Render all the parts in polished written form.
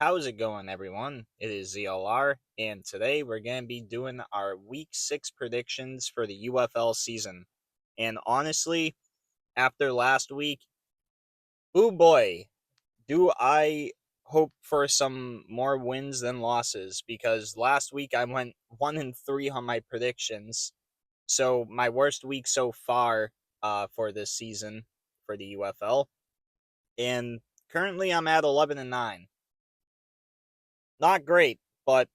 How's it going, everyone? It is ZLR, and today we're going to be doing our Week 6 predictions for the UFL season. And honestly, after last week, oh boy, do I hope for some more wins than losses, because last week I went 1 and 3 on my predictions. So, my worst week so far for this season for the UFL. And currently I'm at 11 and 9. Not great, but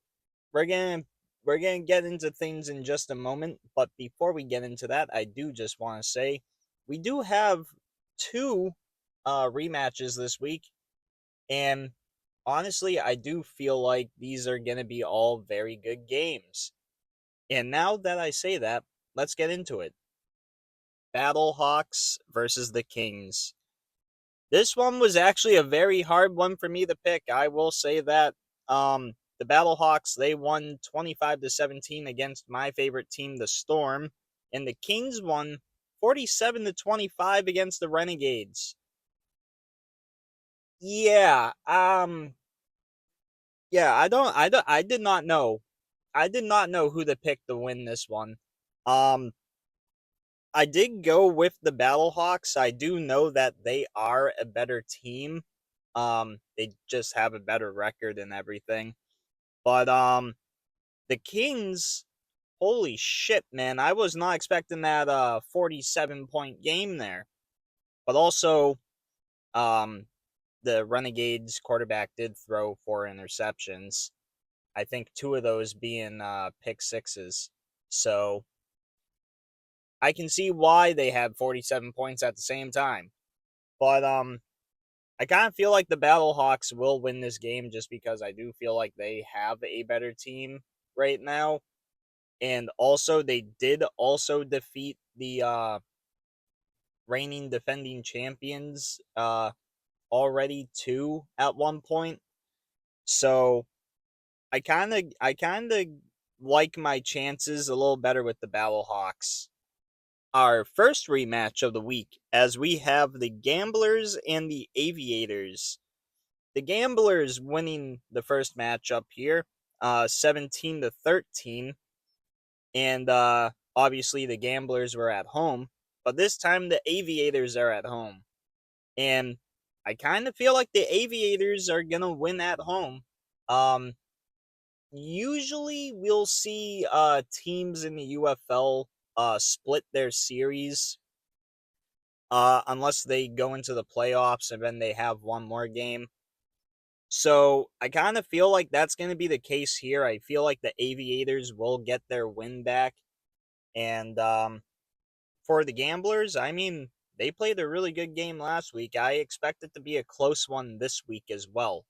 we're gonna we're gonna get into things in just a moment, but before we get into that, I do just want to say we do have two rematches this week, and honestly, I do feel like these are gonna be all very good games. And now that I say that, let's get into it. Battlehawks versus the Kings. This one was actually a very hard one for me to pick. I will say that the Battlehawks, they won 25-17 against my favorite team, the Storm, and the Kings won 47-25 against the Renegades. Yeah, yeah, I did not know. I did not know who to pick to win this one. Um I did go with the Battlehawks. I do know that they are a better team. They just have a better record and everything. But the Kings, holy shit, man! I was not expecting that 47-point game there. But also, um, the Renegades quarterback did throw 4 interceptions. I think two of those being pick sixes. So I can see why they had 47 points at the same time. But I kind of feel like the Battlehawks will win this game just because I do feel like they have a better team right now. And also, they did also defeat the reigning defending champions already too at one point. So I kind of like my chances a little better with the Battlehawks. Our first rematch of the week, as we have the Gamblers and the Aviators. The Gamblers winning the first matchup here, 17-13, and obviously the Gamblers were at home, but this time the Aviators are at home, and I kind of feel like the Aviators are gonna win at home. Um, Usually we'll see teams in the UFL split their series unless they go into the playoffs and then they have one more game. So I kind of feel like that's going to be the case here. I feel like the Aviators will get their win back. And for the Gamblers, I mean, they played a really good game last week. I expect it to be a close one this week as well.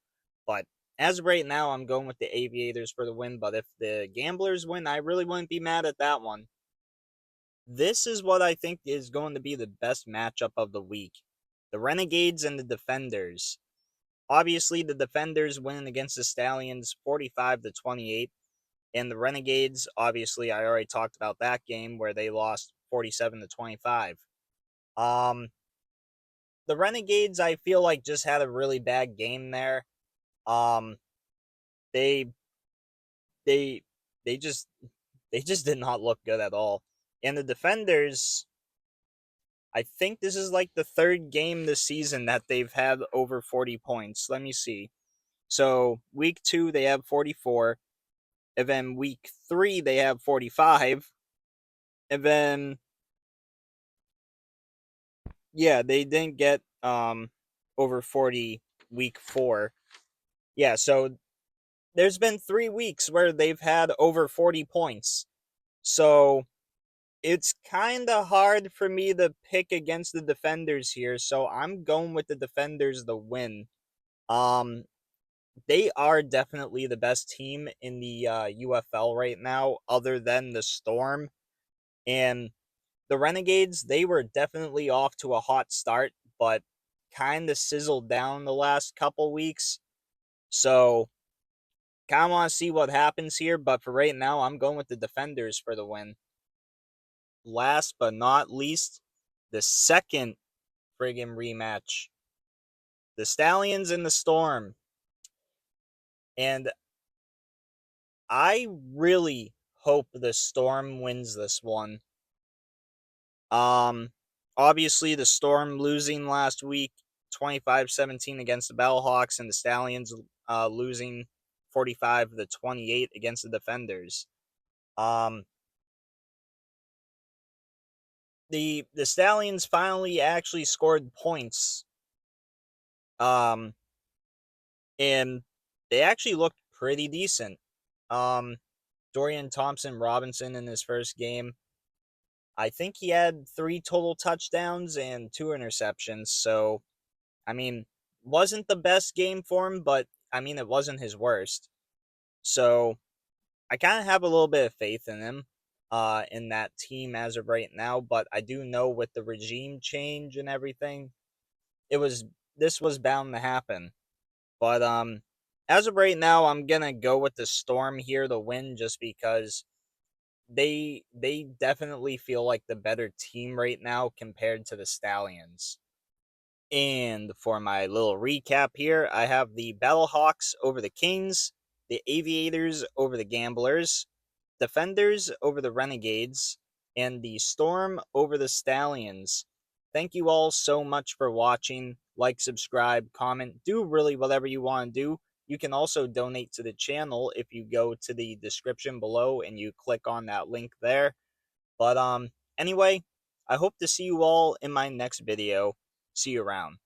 But as of right now, I'm going with the Aviators for the win. But if the Gamblers win, I really wouldn't be mad at that one. This is what I think is going to be the best matchup of the week: the Renegades and the Defenders. Obviously, the Defenders win against the Stallions 45-28, and the Renegades, obviously, I already talked about that game where they lost 47-25. Um, the Renegades, I feel like, just had a really bad game there. Um, they they they just they just did not look good at all. And the Defenders, I think this is like the third game this season that they've had over 40 points. Let me see. So week 2 they have 44, and then week 3 they have 45, and then yeah, they didn't get over 40 week 4. Yeah, so there's been 3 weeks where they've had over 40 points. So it's kind of hard for me to pick against the Defenders here, so I'm going with the Defenders to win. Um they are definitely the best team in the UFL right now other than the Storm, and the Renegades, they were definitely off to a hot start, but kind of sizzled down the last couple weeks. So, kind of want to see what happens here, but for right now, I'm going with the Defenders for the win. Last but not least, the second friggin' rematch: the Stallions and the Storm. And I really hope the Storm wins this one. Um, Obviously, the Storm losing last week 25-17 against the Battlehawks, and the Stallions losing 45-28 against the Defenders. Um, the Stallions finally actually scored points. Um, and they actually looked pretty decent. Um, Dorian Thompson Robinson in his first game, I think he had 3 total touchdowns and 2 interceptions. So, I mean, wasn't the best game for him, but I mean, it wasn't his worst. So, I kind of have a little bit of faith in him, in that team as of right now. But I do know with the regime change and everything, it was this was bound to happen. But as of right now, I'm gonna go with the Storm here to win, just because they definitely feel like the better team right now compared to the Stallions. And for my little recap here, I have the Battlehawks over the Kings, the Aviators over the Gamblers, Defenders over the Renegades, and the Storm over the Stallions. Thank you all so much for watching. Like, subscribe, comment, do really whatever you want to do. You can also donate to the channel if you go to the description below and you click on that link there. But anyway, I hope to see you all in my next video. See you around.